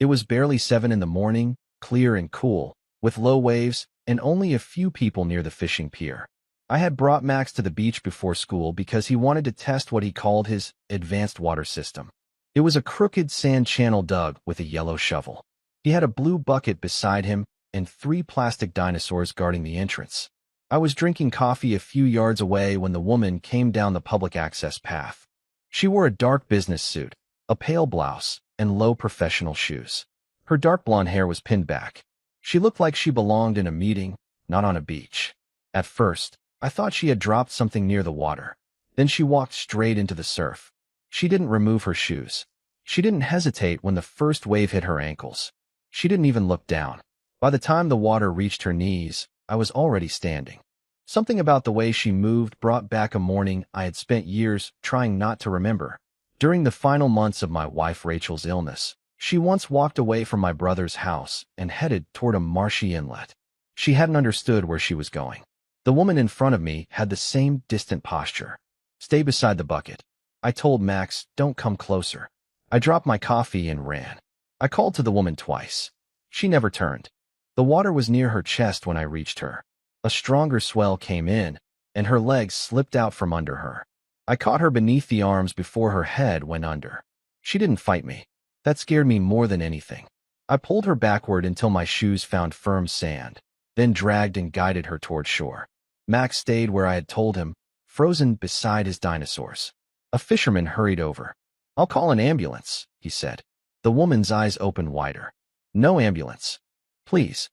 It was barely 7 in the morning, clear and cool, with low waves and only a few people near the fishing pier. I had brought Max to the beach before school because he wanted to test what he called his advanced water system. It was a crooked sand channel dug with a yellow shovel. He had a blue bucket beside him and 3 plastic dinosaurs guarding the entrance. I was drinking coffee a few yards away when the woman came down the public access path. She wore a dark business suit, a pale blouse, and low professional shoes. Her dark blonde hair was pinned back. She looked like she belonged in a meeting, not on a beach. At first, I thought she had dropped something near the water. Then she walked straight into the surf. She didn't remove her shoes. She didn't hesitate when the first wave hit her ankles. She didn't even look down. By the time the water reached her knees, I was already standing. Something about the way she moved brought back a morning I had spent years trying not to remember. During the final months of my wife Rachel's illness, she once walked away from my brother's house and headed toward a marshy inlet. She hadn't understood where she was going. The woman in front of me had the same distant posture. Stay beside the bucket. I told Max, don't come closer. I dropped my coffee and ran. I called to the woman twice. She never turned. The water was near her chest when I reached her. A stronger swell came in, and her legs slipped out from under her. I caught her beneath the arms before her head went under. She didn't fight me. That scared me more than anything. I pulled her backward until my shoes found firm sand, then dragged and guided her toward shore. Max stayed where I had told him, frozen beside his dinosaurs. A fisherman hurried over. I'll call an ambulance, he said. The woman's eyes opened wider. No ambulance. Please.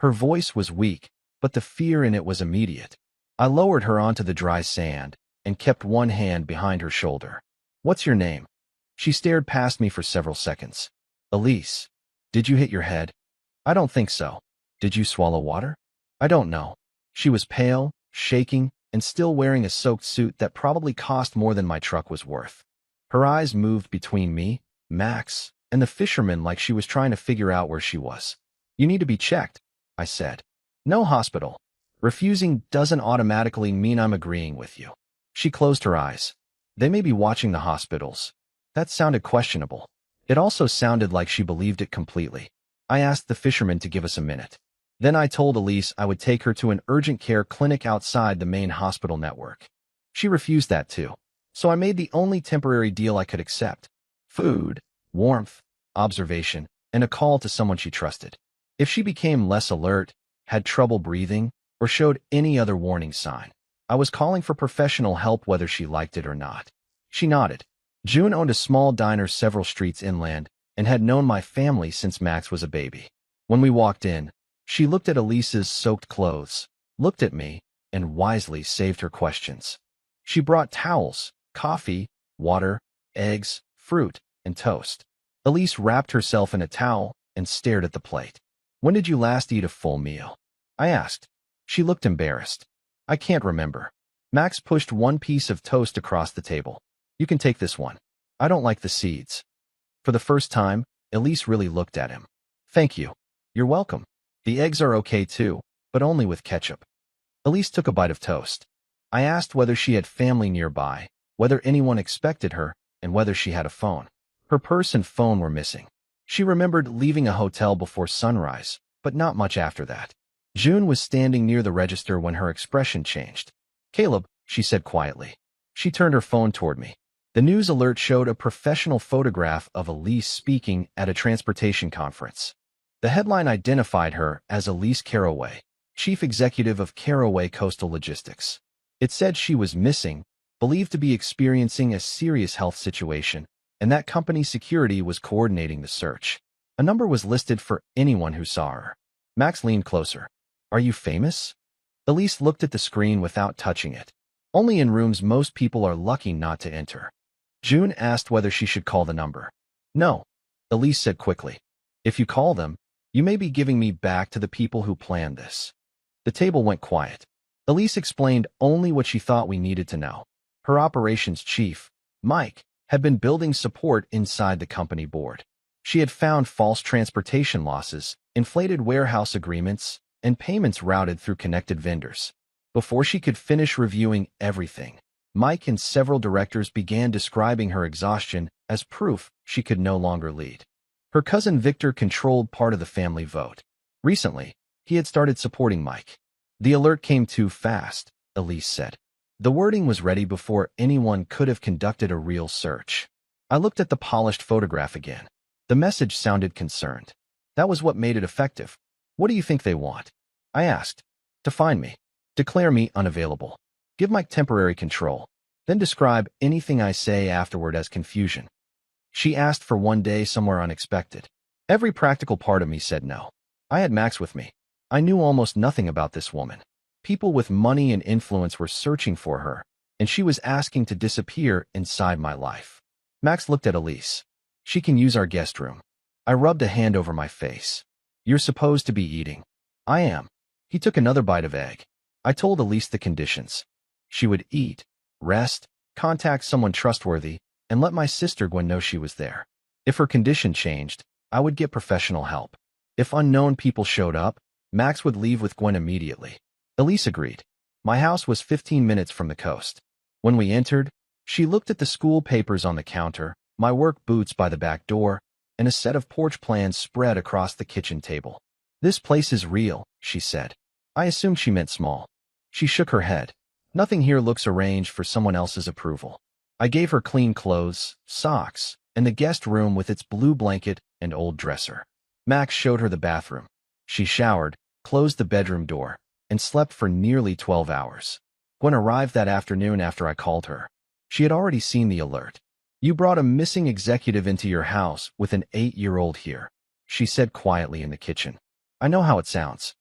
Her voice was weak, but the fear in it was immediate. I lowered her onto the dry sand and kept one hand behind her shoulder. What's your name? She stared past me for several seconds. Elise. Did you hit your head? I don't think so. Did you swallow water? I don't know. She was pale, shaking, and still wearing a soaked suit that probably cost more than my truck was worth. Her eyes moved between me, Max, and the fisherman like she was trying to figure out where she was. You need to be checked, I said. No hospital. Refusing doesn't automatically mean I'm agreeing with you. She closed her eyes. They may be watching the hospitals. That sounded questionable. It also sounded like she believed it completely. I asked the fisherman to give us a minute. Then I told Elise I would take her to an urgent care clinic outside the main hospital network. She refused that too, so I made the only temporary deal I could accept. Food, warmth, observation, and a call to someone she trusted. If she became less alert, had trouble breathing, or showed any other warning sign, I was calling for professional help whether she liked it or not. She nodded. June owned a small diner several streets inland and had known my family since Max was a baby. When we walked in, she looked at Elise's soaked clothes, looked at me, and wisely saved her questions. She brought towels, coffee, water, eggs, fruit, and toast. Elise wrapped herself in a towel and stared at the plate. When did you last eat a full meal? I asked. She looked embarrassed. I can't remember. Max pushed one piece of toast across the table. You can take this one. I don't like the seeds. For the first time, Elise really looked at him. Thank you. You're welcome. The eggs are okay too, but only with ketchup. Elise took a bite of toast. I asked whether she had family nearby, whether anyone expected her, and whether she had a phone. Her purse and phone were missing. She remembered leaving a hotel before sunrise, but not much after that. June was standing near the register when her expression changed. Caleb, she said quietly. She turned her phone toward me. The news alert showed a professional photograph of Elise speaking at a transportation conference. The headline identified her as Elise Caraway, chief executive of Caraway Coastal Logistics. It said she was missing, believed to be experiencing a serious health situation, and that company security was coordinating the search. A number was listed for anyone who saw her. Max leaned closer. Are you famous? Elise looked at the screen without touching it. Only in rooms most people are lucky not to enter. June asked whether she should call the number. No, Elise said quickly. If you call them, you may be giving me back to the people who planned this. The table went quiet. Elise explained only what she thought we needed to know. Her operations chief, Mike, had been building support inside the company board. She had found false transportation losses, inflated warehouse agreements, and payments routed through connected vendors. Before she could finish reviewing everything, Mike and several directors began describing her exhaustion as proof she could no longer lead. Her cousin Victor controlled part of the family vote. Recently, he had started supporting Mike. The alert came too fast, Elise said. The wording was ready before anyone could have conducted a real search. I looked at the polished photograph again. The message sounded concerned. That was what made it effective. What do you think they want? I asked. To find me. Declare me unavailable. Give Mike temporary control. Then describe anything I say afterward as confusion. She asked for one day somewhere unexpected. Every practical part of me said no. I had Max with me. I knew almost nothing about this woman. People with money and influence were searching for her, and she was asking to disappear inside my life. Max looked at Elise. She can use our guest room. I rubbed a hand over my face. You're supposed to be eating. I am. He took another bite of egg. I told Elise the conditions. She would eat, rest, contact someone trustworthy, and let my sister Gwen know she was there. If her condition changed, I would get professional help. If unknown people showed up, Max would leave with Gwen immediately. Elise agreed. My house was 15 minutes from the coast. When we entered, she looked at the school papers on the counter, my work boots by the back door, and a set of porch plans spread across the kitchen table. This place is real, she said. I assumed she meant small. She shook her head. Nothing here looks arranged for someone else's approval. I gave her clean clothes, socks, and the guest room with its blue blanket and old dresser. Max showed her the bathroom. She showered, closed the bedroom door, and slept for nearly 12 hours. Gwen arrived that afternoon after I called her. She had already seen the alert. You brought a missing executive into your house with an 8-year-old here, she said quietly in the kitchen. I know how it sounds.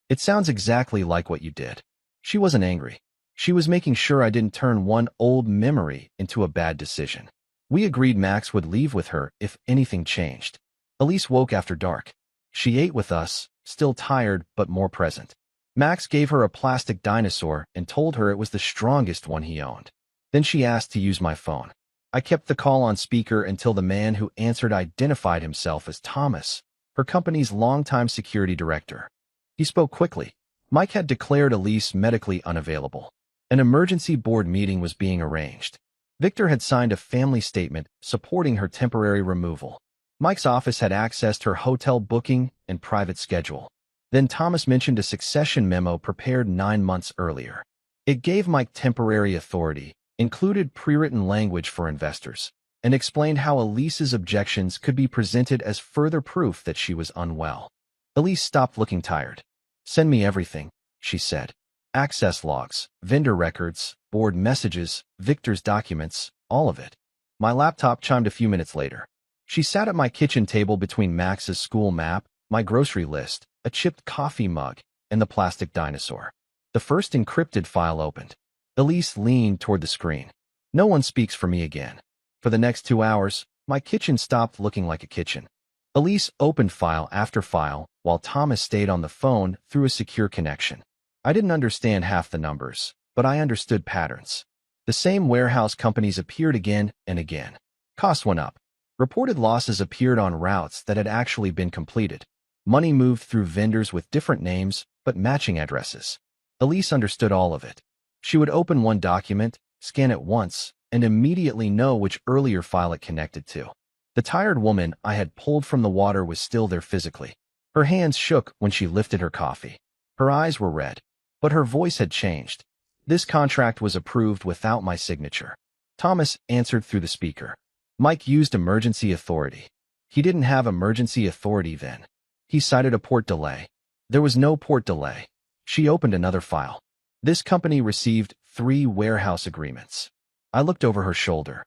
It sounds exactly like what you did. She wasn't angry. She was making sure I didn't turn one old memory into a bad decision. We agreed Max would leave with her if anything changed. Elise woke after dark. She ate with us, still tired but more present. Max gave her a plastic dinosaur and told her it was the strongest one he owned. Then she asked to use my phone. I kept the call on speaker until the man who answered identified himself as Thomas, her company's longtime security director. He spoke quickly. Mike had declared Elise medically unavailable. An emergency board meeting was being arranged. Victor had signed a family statement supporting her temporary removal. Mike's office had accessed her hotel booking and private schedule. Then Thomas mentioned a succession memo prepared 9 months earlier. It gave Mike temporary authority, included pre-written language for investors, and explained how Elise's objections could be presented as further proof that she was unwell. Elise stopped looking tired. Send me everything, she said. Access logs, vendor records, board messages, Victor's documents, all of it. My laptop chimed a few minutes later. She sat at my kitchen table between Max's school map, my grocery list, a chipped coffee mug, and the plastic dinosaur. The first encrypted file opened. Elise leaned toward the screen. No one speaks for me again. For the next 2 hours, my kitchen stopped looking like a kitchen. Elise opened file after file, while Thomas stayed on the phone through a secure connection. I didn't understand half the numbers, but I understood patterns. The same warehouse companies appeared again and again. Costs went up. Reported losses appeared on routes that had actually been completed. Money moved through vendors with different names, but matching addresses. Elise understood all of it. She would open one document, scan it once, and immediately know which earlier file it connected to. The tired woman I had pulled from the water was still there physically. Her hands shook when she lifted her coffee. Her eyes were red. But her voice had changed. This contract was approved without my signature. Thomas answered through the speaker. Mike used emergency authority. He didn't have emergency authority then. He cited a port delay. There was no port delay. She opened another file. This company received 3 warehouse agreements. I looked over her shoulder.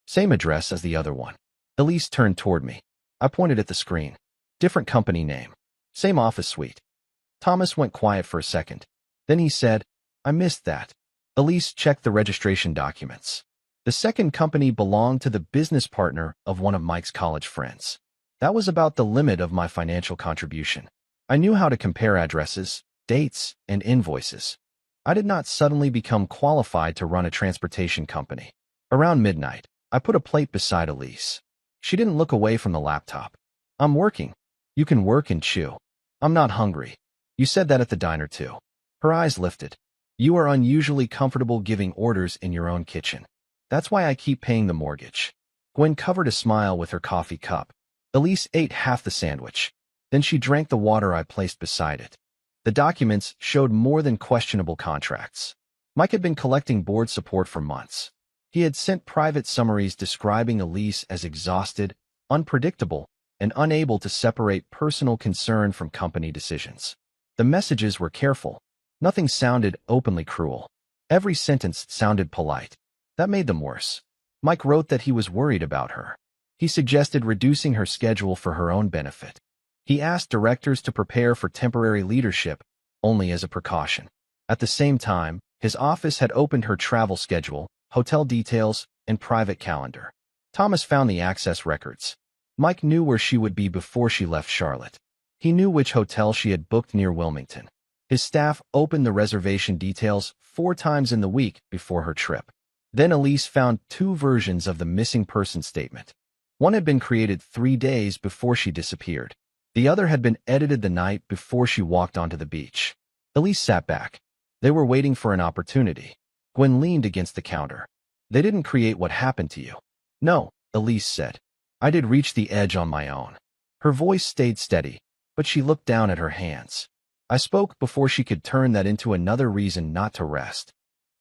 Same address as the other one. Elise turned toward me. I pointed at the screen. Different company name. Same office suite. Thomas went quiet for a second. Then he said, I missed that. Elise checked the registration documents. The second company belonged to the business partner of one of Mike's college friends. That was about the limit of my financial contribution. I knew how to compare addresses, dates, and invoices. I did not suddenly become qualified to run a transportation company. Around midnight, I put a plate beside Elise. She didn't look away from the laptop. I'm working. You can work and chew. I'm not hungry. You said that at the diner too. Her eyes lifted. You are unusually comfortable giving orders in your own kitchen. That's why I keep paying the mortgage. Gwen covered a smile with her coffee cup. Elise ate half the sandwich. Then she drank the water I placed beside it. The documents showed more than questionable contracts. Mike had been collecting board support for months. He had sent private summaries describing Elise as exhausted, unpredictable, and unable to separate personal concern from company decisions. The messages were careful. Nothing sounded openly cruel. Every sentence sounded polite. That made them worse. Mike wrote that he was worried about her. He suggested reducing her schedule for her own benefit. He asked directors to prepare for temporary leadership, only as a precaution. At the same time, his office had opened her travel schedule, hotel details, and private calendar. Thomas found the access records. Mike knew where she would be before she left Charlotte. He knew which hotel she had booked near Wilmington. His staff opened the reservation details 4 times in the week before her trip. Then Elise found 2 versions of the missing person statement. One had been created 3 days before she disappeared. The other had been edited the night before she walked onto the beach. Elise sat back. They were waiting for an opportunity. Gwen leaned against the counter. They didn't create what happened to you. No, Elise said. I did reach the edge on my own. Her voice stayed steady, but she looked down at her hands. I spoke before she could turn that into another reason not to rest.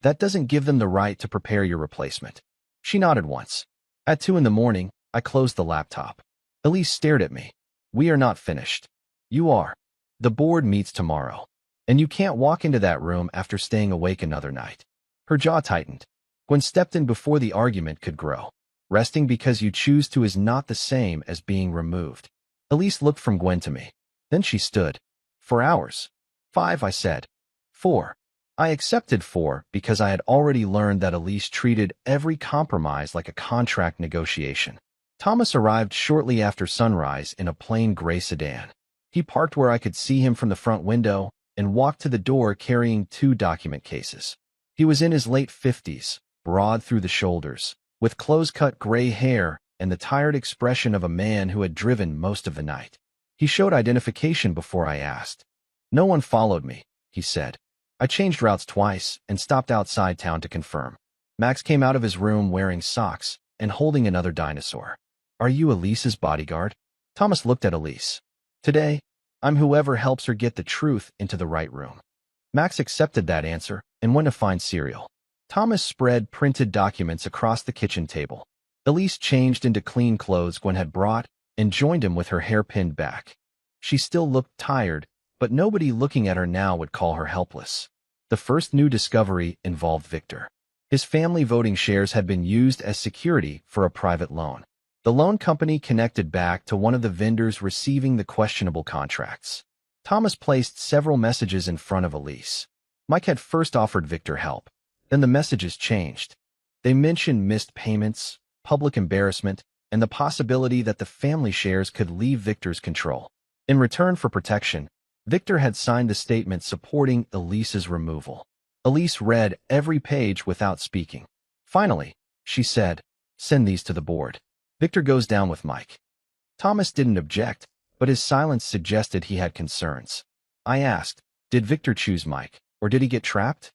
That doesn't give them the right to prepare your replacement. She nodded once. At 2 in the morning, I closed the laptop. Elise stared at me. We are not finished. You are. The board meets tomorrow. And you can't walk into that room after staying awake another night. Her jaw tightened. Gwen stepped in before the argument could grow. Resting because you choose to is not the same as being removed. Elise looked from Gwen to me. Then she stood. 4 hours. 5, I said. 4. I accepted 4 because I had already learned that Elise treated every compromise like a contract negotiation. Thomas arrived shortly after sunrise in a plain gray sedan. He parked where I could see him from the front window and walked to the door carrying 2 document cases. He was in his late 50s, broad through the shoulders, with close-cut gray hair and the tired expression of a man who had driven most of the night. He showed identification before I asked. No one followed me, he said. I changed routes twice and stopped outside town to confirm. Max came out of his room wearing socks and holding another dinosaur. Are you Elise's bodyguard? Thomas looked at Elise. Today, I'm whoever helps her get the truth into the right room. Max accepted that answer and went to find cereal. Thomas spread printed documents across the kitchen table. Elise changed into clean clothes Gwen had brought and joined him with her hair pinned back. She still looked tired, but nobody looking at her now would call her helpless. The first new discovery involved Victor. His family voting shares had been used as security for a private loan. The loan company connected back to one of the vendors receiving the questionable contracts. Thomas placed several messages in front of Elise. Mike had first offered Victor help. Then the messages changed. They mentioned missed payments, public embarrassment, and the possibility that the family shares could leave Victor's control. In return for protection, Victor had signed the statement supporting Elise's removal. Elise read every page without speaking. Finally, she said, "Send these to the board." Victor goes down with Mike. Thomas didn't object, but his silence suggested he had concerns. I asked, did Victor choose Mike, or did he get trapped?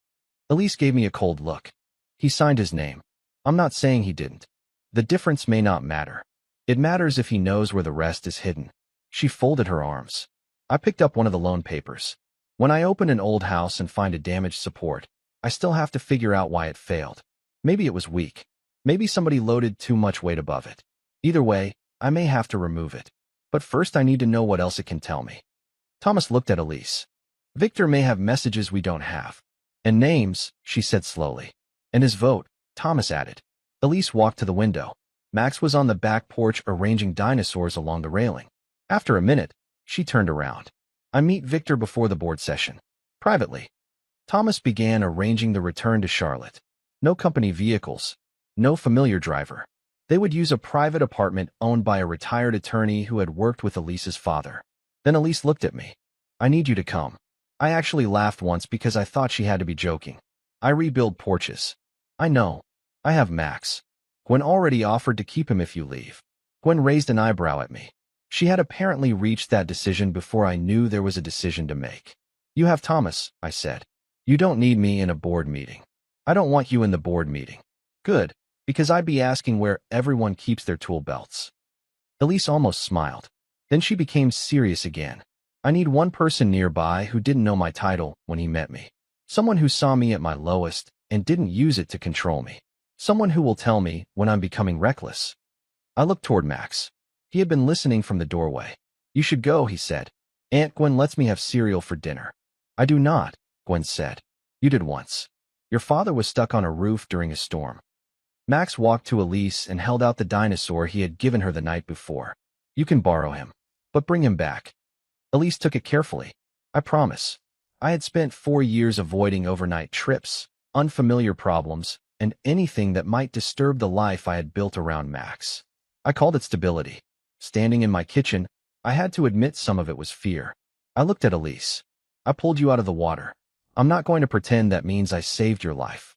Elise gave me a cold look. He signed his name. I'm not saying he didn't. The difference may not matter. It matters if he knows where the rest is hidden. She folded her arms. I picked up one of the loan papers. When I open an old house and find a damaged support, I still have to figure out why it failed. Maybe it was weak. Maybe somebody loaded too much weight above it. Either way, I may have to remove it. But first I need to know what else it can tell me. Thomas looked at Elise. Victor may have messages we don't have. And names, she said slowly. And his vote, Thomas added. Elise walked to the window. Max was on the back porch arranging dinosaurs along the railing. After a minute, she turned around. I meet Victor before the board session. Privately. Thomas began arranging the return to Charlotte. No company vehicles. No familiar driver. They would use a private apartment owned by a retired attorney who had worked with Elise's father. Then Elise looked at me. I need you to come. I actually laughed once because I thought she had to be joking. I rebuild porches. I know. I have Max. Gwen already offered to keep him if you leave. Gwen raised an eyebrow at me. She had apparently reached that decision before I knew there was a decision to make. You have Thomas, I said. You don't need me in a board meeting. I don't want you in the board meeting. Good. Because I'd be asking where everyone keeps their tool belts. Elise almost smiled. Then she became serious again. I need one person nearby who didn't know my title when he met me. Someone who saw me at my lowest and didn't use it to control me. Someone who will tell me when I'm becoming reckless. I looked toward Max. He had been listening from the doorway. You should go, he said. Aunt Gwen lets me have cereal for dinner. I do not, Gwen said. You did once. Your father was stuck on a roof during a storm. Max walked to Elise and held out the dinosaur he had given her the night before. You can borrow him, but bring him back. Elise took it carefully. I promise. I had spent 4 years avoiding overnight trips, unfamiliar problems, and anything that might disturb the life I had built around Max. I called it stability. Standing in my kitchen, I had to admit some of it was fear. I looked at Elise. I pulled you out of the water. I'm not going to pretend that means I saved your life.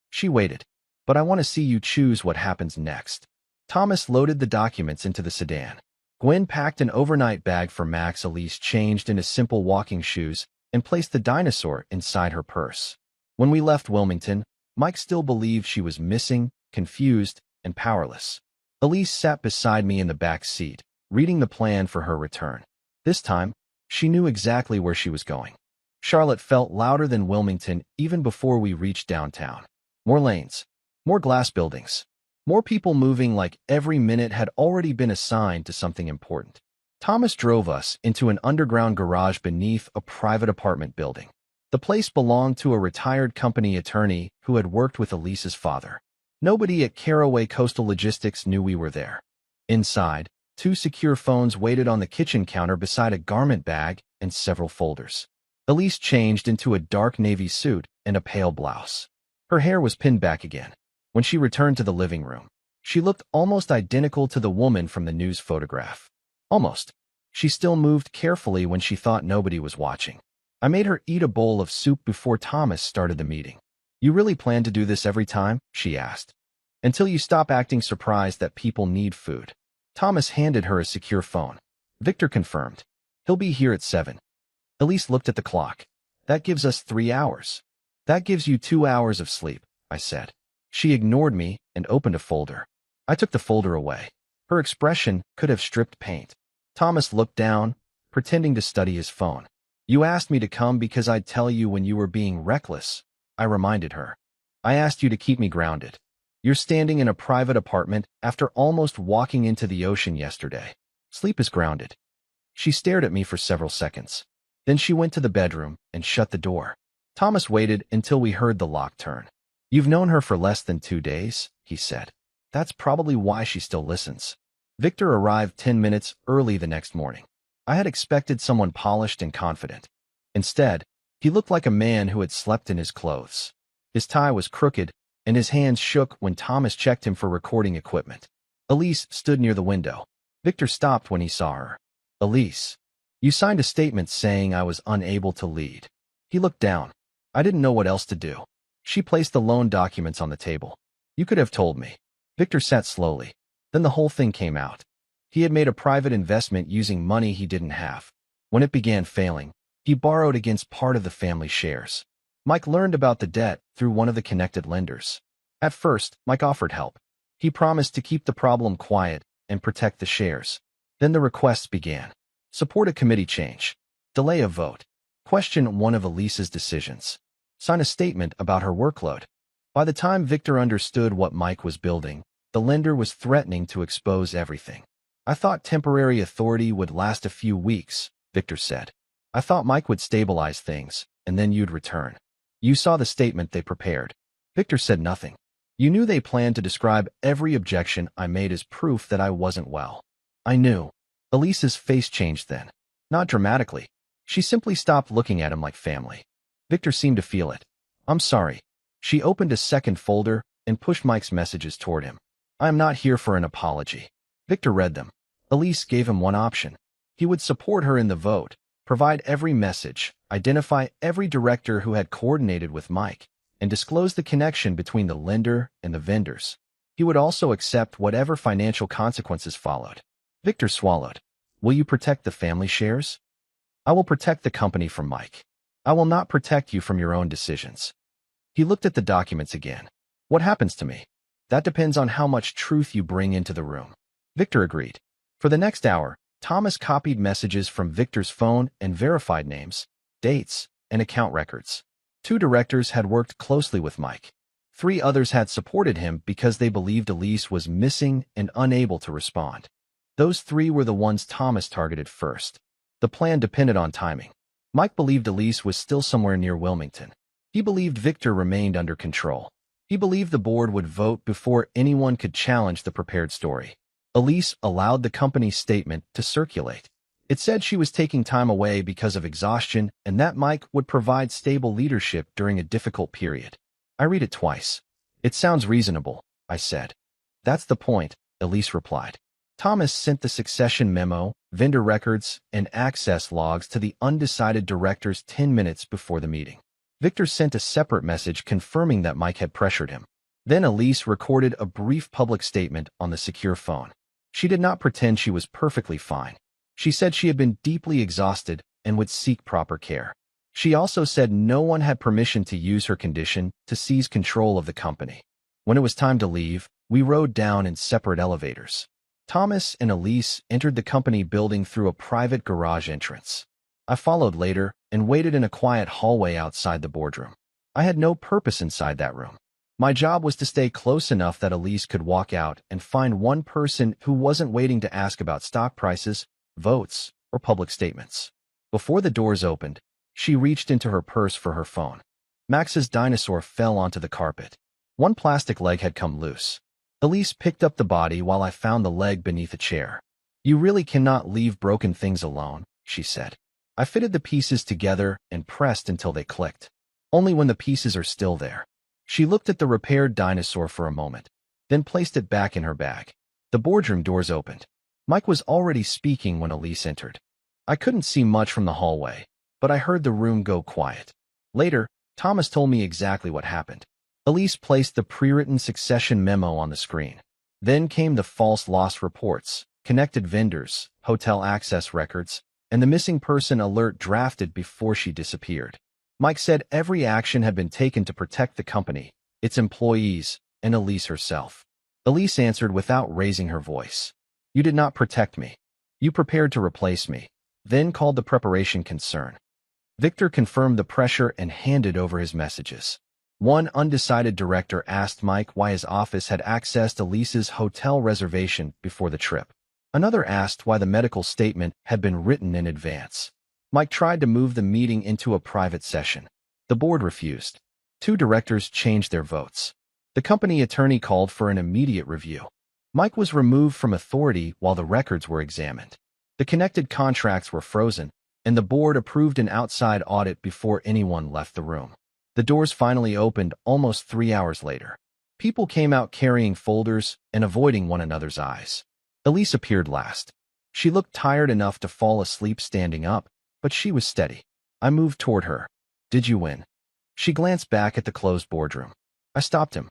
She waited. But I want to see you choose what happens next. Thomas loaded the documents into the sedan. Gwen packed an overnight bag for Max. Elise changed into simple walking shoes and placed the dinosaur inside her purse. When we left Wilmington, Mike still believed she was missing, confused, and powerless. Elise sat beside me in the back seat, reading the plan for her return. This time, she knew exactly where she was going. Charlotte felt louder than Wilmington even before we reached downtown. More lanes. More glass buildings. More people moving like every minute had already been assigned to something important. Thomas drove us into an underground garage beneath a private apartment building. The place belonged to a retired company attorney who had worked with Elise's father. Nobody at Caraway Coastal Logistics knew we were there. Inside, 2 secure phones waited on the kitchen counter beside a garment bag and several folders. Elise changed into a dark navy suit and a pale blouse. Her hair was pinned back again. When she returned to the living room, she looked almost identical to the woman from the news photograph. Almost. She still moved carefully when she thought nobody was watching. I made her eat a bowl of soup before Thomas started the meeting. You really plan to do this every time? She asked. Until you stop acting surprised that people need food. Thomas handed her a secure phone. Victor confirmed. He'll be here at 7. Elise looked at the clock. That gives us 3 hours. That gives you 2 hours of sleep, I said. She ignored me and opened a folder. I took the folder away. Her expression could have stripped paint. Thomas looked down, pretending to study his phone. You asked me to come because I'd tell you when you were being reckless, I reminded her. I asked you to keep me grounded. You're standing in a private apartment after almost walking into the ocean yesterday. Sleep is grounded. She stared at me for several seconds. Then she went to the bedroom and shut the door. Thomas waited until we heard the lock turn. You've known her for less than 2 days, he said. That's probably why she still listens. Victor arrived 10 minutes early the next morning. I had expected someone polished and confident. Instead, he looked like a man who had slept in his clothes. His tie was crooked, and his hands shook when Thomas checked him for recording equipment. Elise stood near the window. Victor stopped when he saw her. Elise, you signed a statement saying I was unable to lead. He looked down. I didn't know what else to do. She placed the loan documents on the table. You could have told me. Victor sat slowly. Then the whole thing came out. He had made a private investment using money he didn't have. When it began failing, he borrowed against part of the family shares. Mike learned about the debt through one of the connected lenders. At first, Mike offered help. He promised to keep the problem quiet and protect the shares. Then the requests began. Support a committee change. Delay a vote. Question one of Elise's decisions. Sign a statement about her workload. By the time Victor understood what Mike was building, the lender was threatening to expose everything. I thought temporary authority would last a few weeks, Victor said. I thought Mike would stabilize things, and then you'd return. You saw the statement they prepared. Victor said nothing. You knew they planned to describe every objection I made as proof that I wasn't well. I knew. Elise's face changed then. Not dramatically. She simply stopped looking at him like family. Victor seemed to feel it. I'm sorry. She opened a second folder and pushed Mike's messages toward him. I am not here for an apology. Victor read them. Elise gave him one option. He would support her in the vote, provide every message, identify every director who had coordinated with Mike, and disclose the connection between the lender and the vendors. He would also accept whatever financial consequences followed. Victor swallowed. Will you protect the family shares? I will protect the company from Mike. I will not protect you from your own decisions. He looked at the documents again. What happens to me? That depends on how much truth you bring into the room. Victor agreed. For the next hour, Thomas copied messages from Victor's phone and verified names, dates, and account records. 2 directors had worked closely with Mike. 3 others had supported him because they believed Elise was missing and unable to respond. Those 3 were the ones Thomas targeted first. The plan depended on timing. Mike believed Elise was still somewhere near Wilmington. He believed Victor remained under control. He believed the board would vote before anyone could challenge the prepared story. Elise allowed the company's statement to circulate. It said she was taking time away because of exhaustion and that Mike would provide stable leadership during a difficult period. I read it twice. It sounds reasonable, I said. That's the point, Elise replied. Thomas sent the succession memo, vendor records, and access logs to the undecided directors 10 minutes before the meeting. Victor sent a separate message confirming that Mike had pressured him. Then Elise recorded a brief public statement on the secure phone. She did not pretend she was perfectly fine. She said she had been deeply exhausted and would seek proper care. She also said no one had permission to use her condition to seize control of the company. When it was time to leave, we rode down in separate elevators. Thomas and Elise entered the company building through a private garage entrance. I followed later and waited in a quiet hallway outside the boardroom. I had no purpose inside that room. My job was to stay close enough that Elise could walk out and find one person who wasn't waiting to ask about stock prices, votes, or public statements. Before the doors opened, she reached into her purse for her phone. Max's dinosaur fell onto the carpet. One plastic leg had come loose. Elise picked up the body while I found the leg beneath a chair. "You really cannot leave broken things alone," she said. I fitted the pieces together and pressed until they clicked. Only when the pieces are still there. She looked at the repaired dinosaur for a moment, then placed it back in her bag. The boardroom doors opened. Mike was already speaking when Elise entered. I couldn't see much from the hallway, but I heard the room go quiet. Later, Thomas told me exactly what happened. Elise placed the pre-written succession memo on the screen. Then came the false loss reports, connected vendors, hotel access records, and the missing person alert drafted before she disappeared. Mike said every action had been taken to protect the company, its employees, and Elise herself. Elise answered without raising her voice. "You did not protect me. You prepared to replace me, then called the preparation concern." Victor confirmed the pressure and handed over his messages. One undecided director asked Mike why his office had accessed Elise's hotel reservation before the trip. Another asked why the medical statement had been written in advance. Mike tried to move the meeting into a private session. The board refused. 2 directors changed their votes. The company attorney called for an immediate review. Mike was removed from authority while the records were examined. The connected contracts were frozen, and the board approved an outside audit before anyone left the room. The doors finally opened almost 3 hours later. People came out carrying folders and avoiding one another's eyes. Elise appeared last. She looked tired enough to fall asleep standing up, but she was steady. I moved toward her. "Did you win?" She glanced back at the closed boardroom. I stopped him.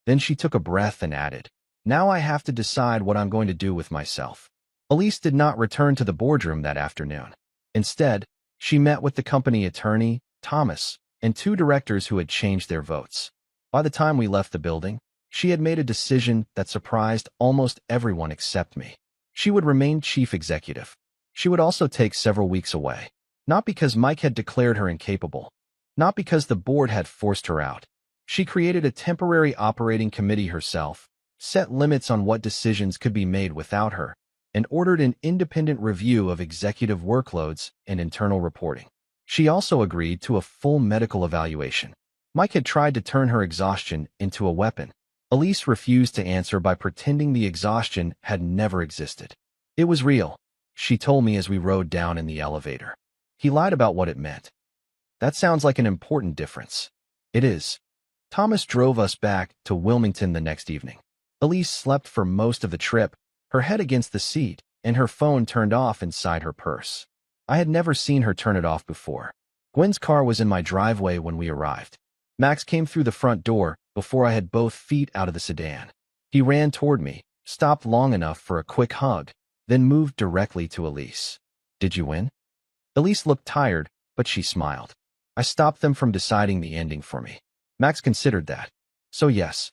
Then she took a breath and added, "Now I have to decide what I'm going to do with myself." Elise did not return to the boardroom that afternoon. Instead, she met with the company attorney, Thomas, and 2 directors who had changed their votes. By the time we left the building, she had made a decision that surprised almost everyone except me. She would remain chief executive. She would also take several weeks away. Not because Mike had declared her incapable. Not because the board had forced her out. She created a temporary operating committee herself, set limits on what decisions could be made without her, and ordered an independent review of executive workloads and internal reporting. She also agreed to a full medical evaluation. Mike had tried to turn her exhaustion into a weapon. Elise refused to answer by pretending the exhaustion had never existed. "It was real," she told me as we rode down in the elevator. "He lied about what it meant." "That sounds like an important difference." "It is." Thomas drove us back to Wilmington the next evening. Elise slept for most of the trip, her head against the seat, and her phone turned off inside her purse. I had never seen her turn it off before. Gwen's car was in my driveway when we arrived. Max came through the front door before I had both feet out of the sedan. He ran toward me, stopped long enough for a quick hug, then moved directly to Elise. "Did you win?" Elise looked tired, but she smiled. I stopped them from deciding the ending for me. Max considered that. "So yes.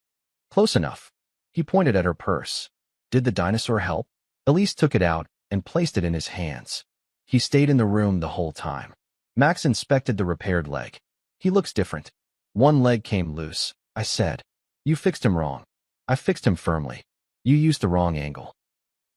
Close enough." He pointed at her purse. "Did the dinosaur help?" Elise took it out and placed it in his hands. He stayed in the room the whole time. Max inspected the repaired leg. He looks different. One leg came loose. I said, "You fixed him wrong." I fixed him firmly. "You used the wrong angle."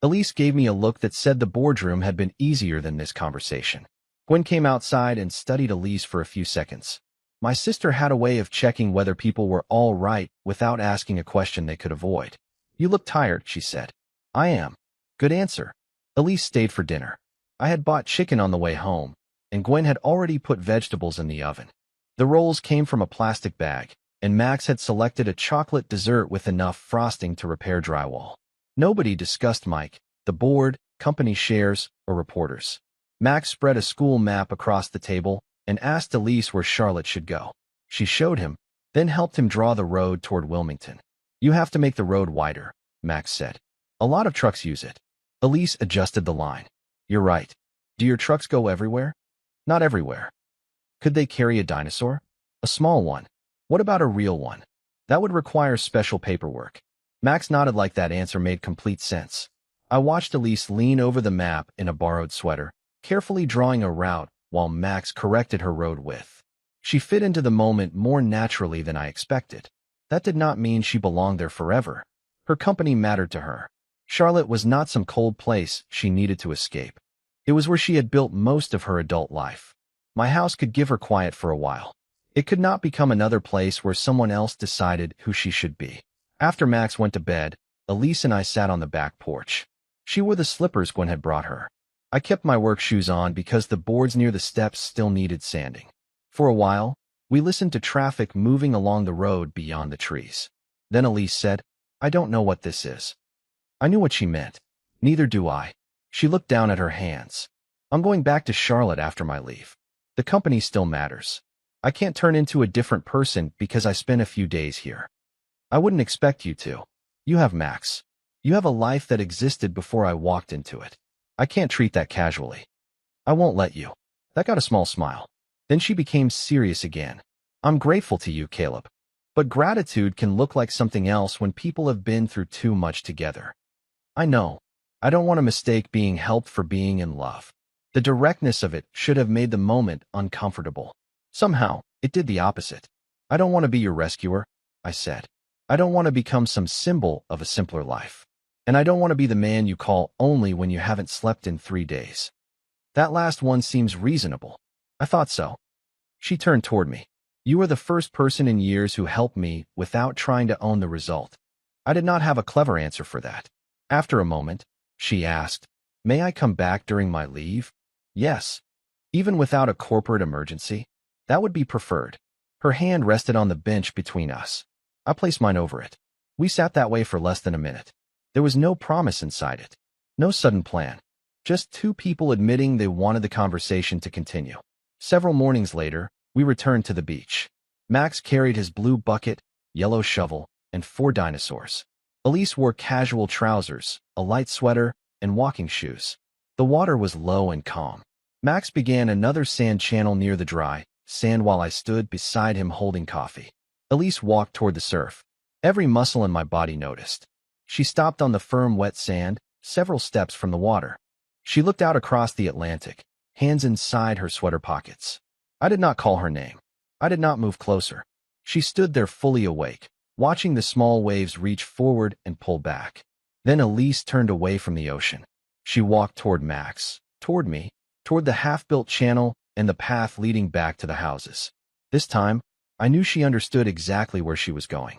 Elise gave me a look that said the boardroom had been easier than this conversation. Gwen came outside and studied Elise for a few seconds. My sister had a way of checking whether people were all right without asking a question they could avoid. "You look tired," she said. "I am." Good answer. Elise stayed for dinner. I had bought chicken on the way home, and Gwen had already put vegetables in the oven. The rolls came from a plastic bag, and Max had selected a chocolate dessert with enough frosting to repair drywall. Nobody discussed Mike, the board, company shares, or reporters. Max spread a school map across the table and asked Elise where Charlotte should go. She showed him, then helped him draw the road toward Wilmington. "You have to make the road wider," Max said. "A lot of trucks use it." Elise adjusted the line. "You're right. Do your trucks go everywhere?" "Not everywhere." "Could they carry a dinosaur?" "A small one." "What about a real one?" "That would require special paperwork." Max nodded like that answer made complete sense. I watched Elise lean over the map in a borrowed sweater, carefully drawing a route while Max corrected her road width. She fit into the moment more naturally than I expected. That did not mean she belonged there forever. Her company mattered to her. Charlotte was not some cold place she needed to escape. It was where she had built most of her adult life. My house could give her quiet for a while. It could not become another place where someone else decided who she should be. After Max went to bed, Elise and I sat on the back porch. She wore the slippers Gwen had brought her. I kept my work shoes on because the boards near the steps still needed sanding. For a while, we listened to traffic moving along the road beyond the trees. Then Elise said, "I don't know what this is." I knew what she meant. "Neither do I." She looked down at her hands. "I'm going back to Charlotte after my leave. The company still matters. I can't turn into a different person because I spent a few days here." "I wouldn't expect you to. You have Max. You have a life that existed before I walked into it. I can't treat that casually." "I won't let you." That got a small smile. Then she became serious again. "I'm grateful to you, Caleb. But gratitude can look like something else when people have been through too much together." "I know. I don't want to mistake being helped for being in love." The directness of it should have made the moment uncomfortable. Somehow, it did the opposite. "I don't want to be your rescuer," I said. "I don't want to become some symbol of a simpler life. And I don't want to be the man you call only when you haven't slept in 3 days." "That last one seems reasonable." "I thought so." She turned toward me. "You are the first person in years who helped me without trying to own the result." I did not have a clever answer for that. After a moment, she asked, "May I come back during my leave?" "Yes." "Even without a corporate emergency?" "That would be preferred." Her hand rested on the bench between us. I placed mine over it. We sat that way for less than a minute. There was no promise inside it. No sudden plan. Just two people admitting they wanted the conversation to continue. Several mornings later, we returned to the beach. Max carried his blue bucket, yellow shovel, and 4 dinosaurs. Elise wore casual trousers, a light sweater, and walking shoes. The water was low and calm. Max began another sand channel near the dry sand while I stood beside him holding coffee. Elise walked toward the surf. Every muscle in my body noticed. She stopped on the firm wet sand, several steps from the water. She looked out across the Atlantic, hands inside her sweater pockets. I did not call her name. I did not move closer. She stood there fully awake, watching the small waves reach forward and pull back. Then Elise turned away from the ocean. She walked toward Max, toward me, toward the half-built channel and the path leading back to the houses. This time, I knew she understood exactly where she was going.